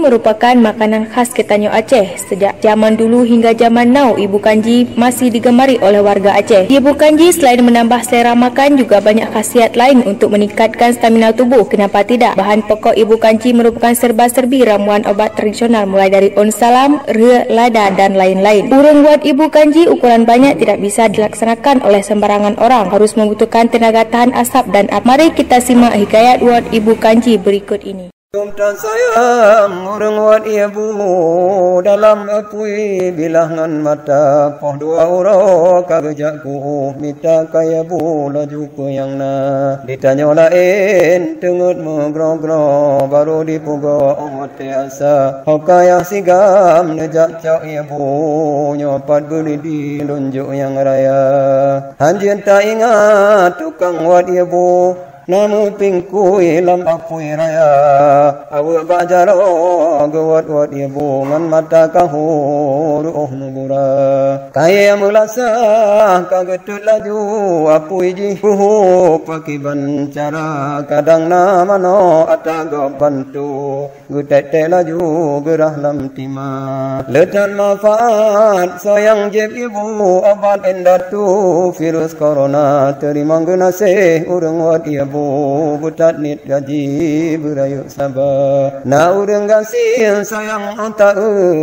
merupakan makanan khas Ketanyo Aceh. Sejak zaman dulu hingga zaman now, ibu kanji masih digemari oleh warga Aceh. Ibu kanji selain menambah selera makan juga banyak khasiat lain untuk meningkatkan stamina tubuh. Kenapa tidak? Bahan pokok ibu kanji merupakan serba-serbi ramuan obat tradisional mulai dari daun salam, re, lada dan lain-lain. Urang buat ibu kanji ukuran banyak tidak bisa dilaksanakan oleh sembarangan orang. Harus membutuhkan tenaga tahan asap dan api. Mari kita simak hikayat buat ibu kanji berikut ini. Tak sayang orang wat ibu dalam apui bilangan mata poh dua uro kagejakku minta kaya bu laju ku yang na ditanya lain tengut menggro-gro baru dipugo omote asa hokaya sigam nejak cau ibu nyopat beli di lunjuk yang raya hanjin tak ingat tukang wat ibu namu pingku ilam apui raya awu bajaro gawat ibu ngan mata kahu ruh nubura kaya mulasa kagetut laju apui ji puhu pakiban cara kadang nama no atago bantu gutete laju gerah lam tima letan manfaat sayang jeb ibu obat endatu virus corona terima genase urang wat ibu butat nit gaji berayu sabar na urang gasih sayang anta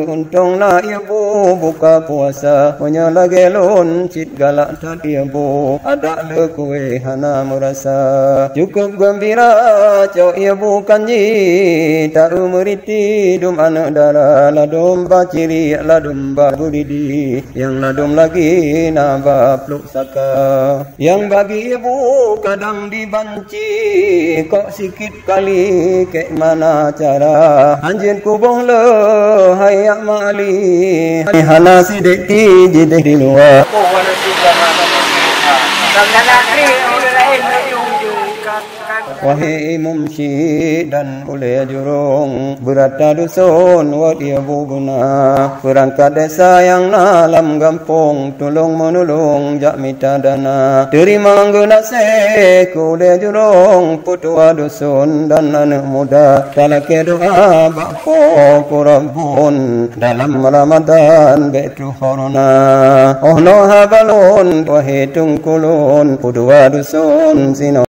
untung na ibu buka puasa punya lagelon cit galak tak ibu ada le kue hana merasa cukup gembira cok ibu kanji tak meriti dum anak dara ladum baciri ladum babudidi yang ladum lagi naba pluk saka yang bagi ibu kadang dibantu kok sikit kali ke mana cara anjin kubong le hayak mali hana sidik ti jidek di luar wahai mumsi dan oleh jurung berata dusun wat ibu guna perangkat desa yang dalam kampung tolong menolong jak minta dana terima guna se oleh jurung putua dusun dan anak muda talake doa bakpo kurabun dalam Ramadan betu corona oh no habalun wahai tungkulun putua dusun sino